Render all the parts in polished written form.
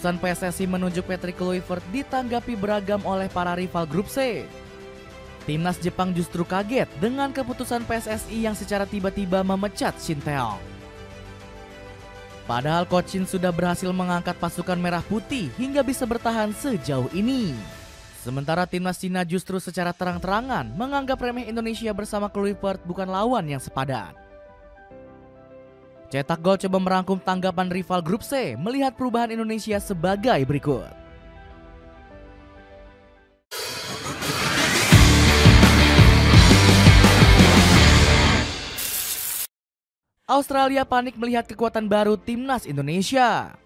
Keputusan PSSI menunjuk Patrick Kluivert ditanggapi beragam oleh para rival grup C. Timnas Jepang justru kaget dengan keputusan PSSI yang secara tiba-tiba memecat Shin Tae-yong. Padahal Coach Shin sudah berhasil mengangkat pasukan merah putih hingga bisa bertahan sejauh ini. Sementara timnas Cina justru secara terang-terangan menganggap remeh Indonesia bersama Kluivert bukan lawan yang sepadan. Cetak Gol coba merangkum tanggapan rival grup C melihat perubahan Indonesia sebagai berikut. Australia panik melihat kekuatan baru timnas Indonesia.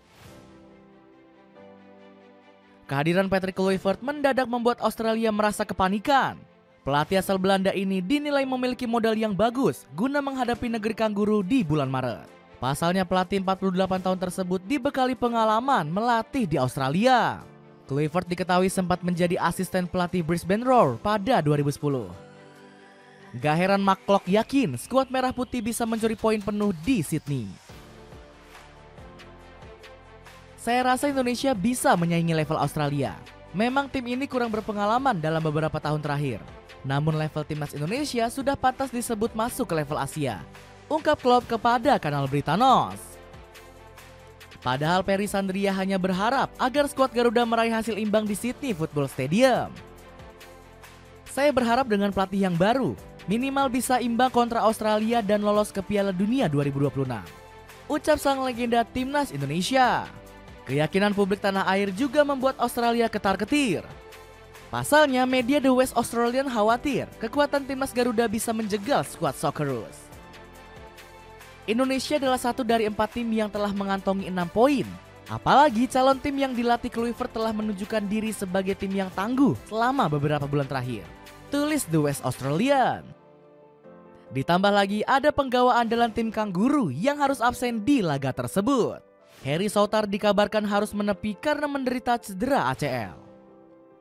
Kehadiran Patrick Kluivert mendadak membuat Australia merasa kepanikan. Pelatih asal Belanda ini dinilai memiliki modal yang bagus guna menghadapi negeri kanguru di bulan Maret. Pasalnya pelatih 48 tahun tersebut dibekali pengalaman melatih di Australia. Kluivert diketahui sempat menjadi asisten pelatih Brisbane Roar pada 2010. Gak heran McClough yakin skuad merah putih bisa mencuri poin penuh di Sydney. Saya rasa Indonesia bisa menyaingi level Australia. Memang tim ini kurang berpengalaman dalam beberapa tahun terakhir. Namun level timnas Indonesia sudah pantas disebut masuk ke level Asia, ungkap Klopp kepada kanal berita NOS. Padahal Perry Sandria hanya berharap agar skuad Garuda meraih hasil imbang di Sydney Football Stadium. Saya berharap dengan pelatih yang baru, minimal bisa imbang kontra Australia dan lolos ke Piala Dunia 2026. Ucap sang legenda timnas Indonesia. Keyakinan publik tanah air juga membuat Australia ketar-ketir. Pasalnya media The West Australian khawatir kekuatan timnas Garuda bisa menjegal skuad Socceroos. Indonesia adalah satu dari 4 tim yang telah mengantongi 6 poin. Apalagi calon tim yang dilatih Kluivert telah menunjukkan diri sebagai tim yang tangguh selama beberapa bulan terakhir. Tulis The West Australian. Ditambah lagi ada penggawa andalan tim Kangguru yang harus absen di laga tersebut. Harry Souttar dikabarkan harus menepi karena menderita cedera ACL.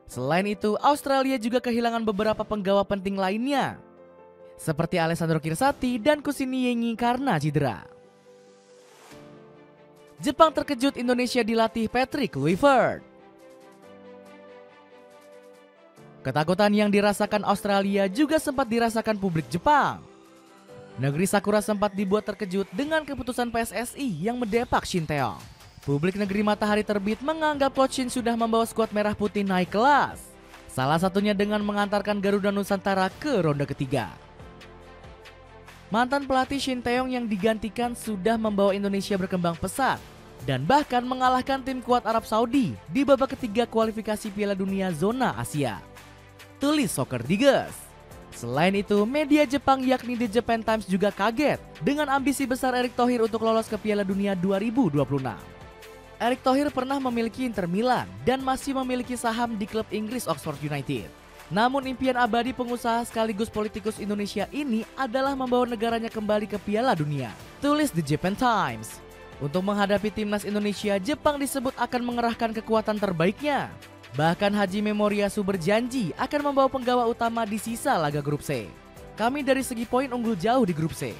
Selain itu, Australia juga kehilangan beberapa penggawa penting lainnya, seperti Alessandro Kirsati dan Kusini Yengi karena cedera. Jepang terkejut Indonesia dilatih Patrick Kluivert. Ketakutan yang dirasakan Australia juga sempat dirasakan publik Jepang. Negeri Sakura sempat dibuat terkejut dengan keputusan PSSI yang mendepak Shin Tae-yong. Publik negeri Matahari Terbit menganggap Coach Shin sudah membawa skuad merah putih naik kelas. Salah satunya dengan mengantarkan Garuda Nusantara ke ronde ketiga. Mantan pelatih Shin Tae-yong yang digantikan sudah membawa Indonesia berkembang pesat dan bahkan mengalahkan tim kuat Arab Saudi di babak ketiga kualifikasi Piala Dunia zona Asia. Tulis Soccer Digest. Selain itu, media Jepang yakni The Japan Times juga kaget dengan ambisi besar Erick Thohir untuk lolos ke Piala Dunia 2026. Erick Thohir pernah memiliki Inter Milan dan masih memiliki saham di klub Inggris Oxford United. Namun impian abadi pengusaha sekaligus politikus Indonesia ini adalah membawa negaranya kembali ke Piala Dunia. Tulis The Japan Times. Untuk menghadapi timnas Indonesia, Jepang disebut akan mengerahkan kekuatan terbaiknya. Bahkan Haji Memoriasu berjanji akan membawa penggawa utama di sisa laga grup C. Kami dari segi poin unggul jauh di grup C.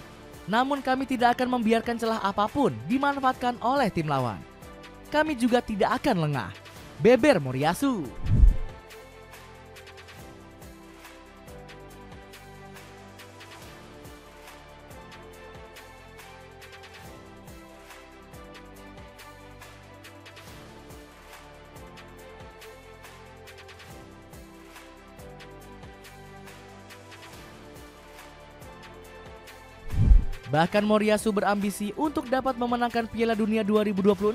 Namun kami tidak akan membiarkan celah apapun dimanfaatkan oleh tim lawan. Kami juga tidak akan lengah. Beber Moriyasu. Bahkan Moriyasu berambisi untuk dapat memenangkan Piala Dunia 2026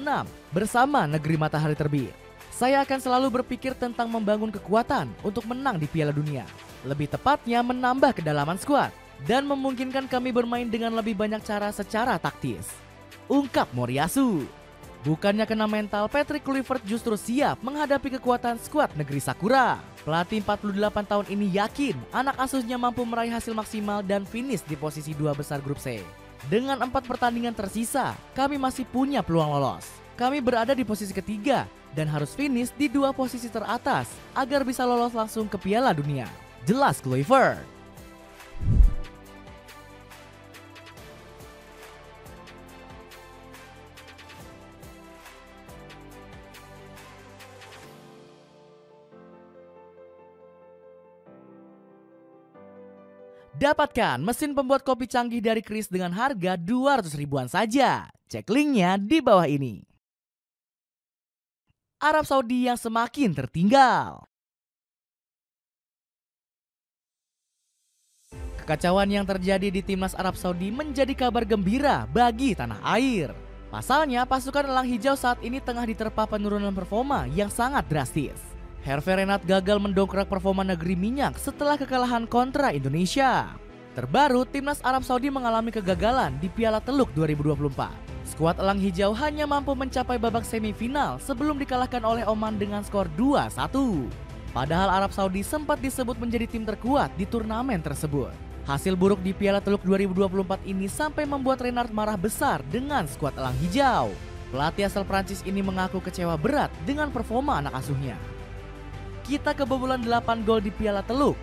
bersama negeri Matahari Terbit. Saya akan selalu berpikir tentang membangun kekuatan untuk menang di Piala Dunia. Lebih tepatnya menambah kedalaman skuad dan memungkinkan kami bermain dengan lebih banyak cara secara taktis, ungkap Moriyasu. Bukannya kena mental, Patrick Kluivert justru siap menghadapi kekuatan skuad negeri Sakura. Pelatih 48 tahun ini yakin anak asuhnya mampu meraih hasil maksimal dan finish di posisi 2 besar grup C. Dengan 4 pertandingan tersisa, kami masih punya peluang lolos. Kami berada di posisi ketiga dan harus finish di 2 posisi teratas agar bisa lolos langsung ke Piala Dunia, jelas Kluivert. Dapatkan mesin pembuat kopi canggih dari Kris dengan harga 200 ribuan saja. Cek linknya di bawah ini. Arab Saudi yang semakin tertinggal. Kekacauan yang terjadi di timnas Arab Saudi menjadi kabar gembira bagi tanah air. Pasalnya, pasukan elang hijau saat ini tengah diterpa penurunan performa yang sangat drastis. Hervé Renard gagal mendongkrak performa negeri minyak setelah kekalahan kontra Indonesia. Terbaru, timnas Arab Saudi mengalami kegagalan di Piala Teluk 2024. Skuad elang hijau hanya mampu mencapai babak semifinal sebelum dikalahkan oleh Oman dengan skor 2-1. Padahal Arab Saudi sempat disebut menjadi tim terkuat di turnamen tersebut. Hasil buruk di Piala Teluk 2024 ini sampai membuat Renard marah besar dengan skuad elang hijau. Pelatih asal Prancis ini mengaku kecewa berat dengan performa anak asuhnya. Kita kebobolan 8 gol di Piala Teluk.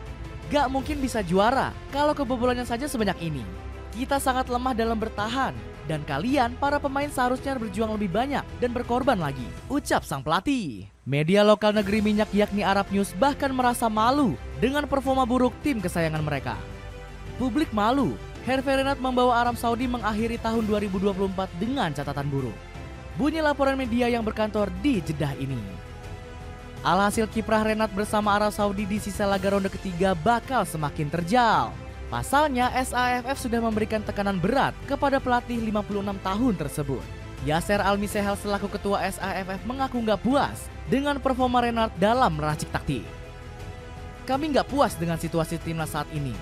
Gak mungkin bisa juara kalau kebobolannya saja sebanyak ini. Kita sangat lemah dalam bertahan. Dan kalian, para pemain seharusnya berjuang lebih banyak dan berkorban lagi, ucap sang pelatih. Media lokal negeri minyak yakni Arab News bahkan merasa malu dengan performa buruk tim kesayangan mereka. Publik malu, Hervé Renard membawa Arab Saudi mengakhiri tahun 2024 dengan catatan buruk. Bunyi laporan media yang berkantor di Jeddah ini. Alhasil kiprah Renard bersama Arab Saudi di sisa laga ronde ketiga bakal semakin terjal. Pasalnya SAFF sudah memberikan tekanan berat kepada pelatih 56 tahun tersebut. Yasser Al-Misehel selaku ketua SAFF mengaku nggak puas dengan performa Renard dalam meracik taktik. Kami nggak puas dengan situasi timnas saat ini.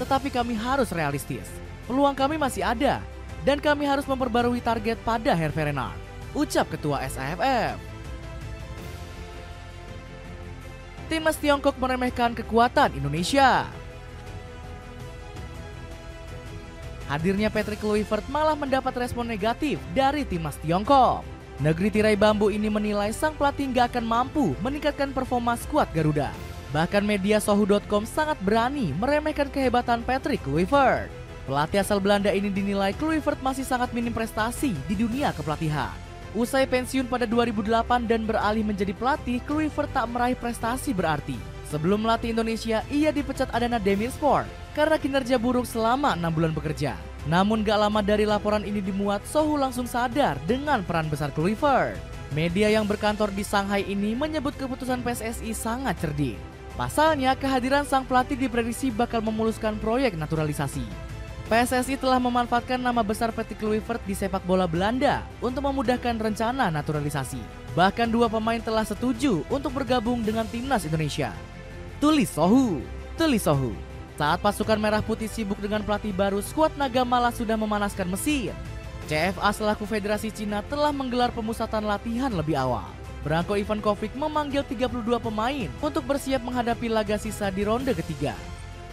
Tetapi kami harus realistis. Peluang kami masih ada dan kami harus memperbarui target pada Hervé Renard, ucap ketua SAFF. Timnas Tiongkok meremehkan kekuatan Indonesia. Hadirnya Patrick Kluivert malah mendapat respon negatif dari timnas Tiongkok. Negeri tirai bambu ini menilai sang pelatih nggak akan mampu meningkatkan performa skuad Garuda. Bahkan media Sohu.com sangat berani meremehkan kehebatan Patrick Kluivert. Pelatih asal Belanda ini dinilai Kluivert masih sangat minim prestasi di dunia kepelatihan. Usai pensiun pada 2008 dan beralih menjadi pelatih, Kluivert tak meraih prestasi berarti. Sebelum melatih Indonesia, ia dipecat Adana Demirspor karena kinerja buruk selama 6 bulan bekerja. Namun gak lama dari laporan ini dimuat, Sohu langsung sadar dengan peran besar Kluivert. Media yang berkantor di Shanghai ini menyebut keputusan PSSI sangat cerdik. Pasalnya, kehadiran sang pelatih diprediksi bakal memuluskan proyek naturalisasi. PSSI telah memanfaatkan nama besar Patrick Kluivert di sepak bola Belanda untuk memudahkan rencana naturalisasi. Bahkan 2 pemain telah setuju untuk bergabung dengan timnas Indonesia. Tulis Sohu. Saat pasukan merah putih sibuk dengan pelatih baru, skuad Naga malah sudah memanaskan mesin. CFA selaku Federasi Cina telah menggelar pemusatan latihan lebih awal. Branko Ivankovic memanggil 32 pemain untuk bersiap menghadapi laga sisa di ronde ketiga.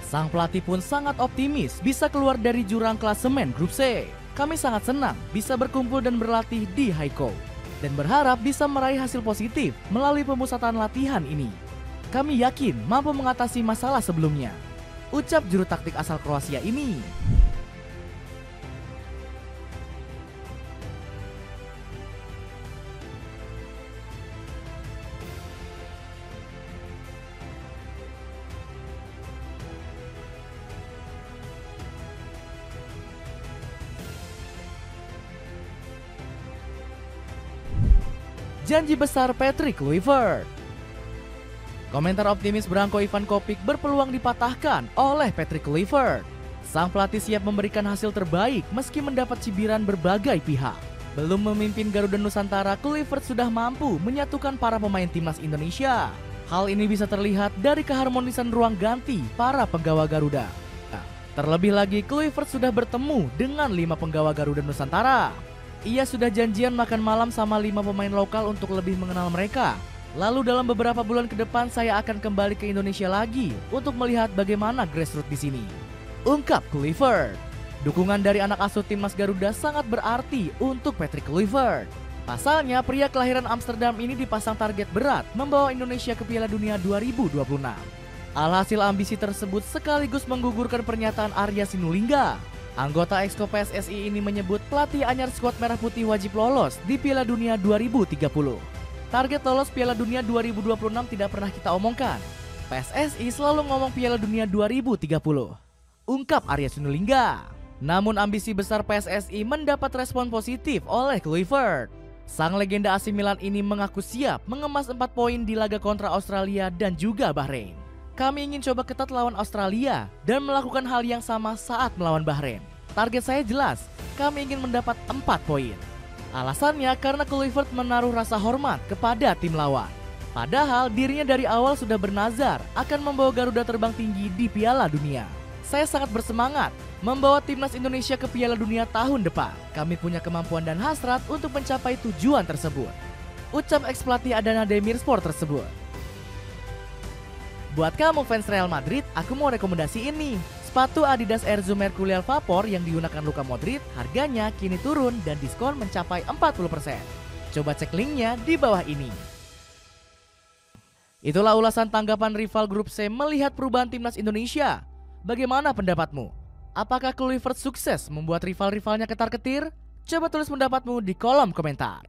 Sang pelatih pun sangat optimis bisa keluar dari jurang klasemen grup C. Kami sangat senang bisa berkumpul dan berlatih di Haikou dan berharap bisa meraih hasil positif melalui pemusatan latihan ini. Kami yakin mampu mengatasi masalah sebelumnya, ucap juru taktik asal Kroasia ini. Janji besar Patrick Kluivert. Komentar optimis Branko Ivankovic berpeluang dipatahkan oleh Patrick Kluivert. Sang pelatih siap memberikan hasil terbaik meski mendapat cibiran berbagai pihak. Belum memimpin Garuda Nusantara, Kluivert sudah mampu menyatukan para pemain timnas Indonesia. Hal ini bisa terlihat dari keharmonisan ruang ganti para penggawa Garuda. Terlebih lagi, Kluivert sudah bertemu dengan 5 penggawa Garuda Nusantara. Ia sudah janjian makan malam sama 5 pemain lokal untuk lebih mengenal mereka. Lalu dalam beberapa bulan ke depan saya akan kembali ke Indonesia lagi untuk melihat bagaimana grassroots di sini, ungkap Kluivert. Dukungan dari anak asuh timnas Garuda sangat berarti untuk Patrick Kluivert. Pasalnya, pria kelahiran Amsterdam ini dipasang target berat membawa Indonesia ke Piala Dunia 2026. Alhasil ambisi tersebut sekaligus menggugurkan pernyataan Arya Sinulinga. Anggota Exco PSSI ini menyebut pelatih anyar skuad Merah Putih wajib lolos di Piala Dunia 2030. Target lolos Piala Dunia 2026 tidak pernah kita omongkan. PSSI selalu ngomong Piala Dunia 2030. ungkap Arya Sinulinga. Namun ambisi besar PSSI mendapat respon positif oleh Kluivert. Sang legenda AC Milan ini mengaku siap mengemas 4 poin di laga kontra Australia dan juga Bahrain. Kami ingin coba ketat lawan Australia dan melakukan hal yang sama saat melawan Bahrain. Target saya jelas, kami ingin mendapat 4 poin. Alasannya karena Kluivert menaruh rasa hormat kepada tim lawan. Padahal dirinya dari awal sudah bernazar akan membawa Garuda terbang tinggi di Piala Dunia. Saya sangat bersemangat membawa timnas Indonesia ke Piala Dunia tahun depan. Kami punya kemampuan dan hasrat untuk mencapai tujuan tersebut. Ucap ex-pelatih Adana Demirspor tersebut. Buat kamu fans Real Madrid, aku mau rekomendasi ini. Sepatu Adidas Air Zoom Mercurial Vapor yang digunakan Luka Modric harganya kini turun dan diskon mencapai 40%. Coba cek linknya di bawah ini. Itulah ulasan tanggapan rival grup C melihat perubahan timnas Indonesia. Bagaimana pendapatmu? Apakah Kluivert sukses membuat rival-rivalnya ketar-ketir? Coba tulis pendapatmu di kolom komentar.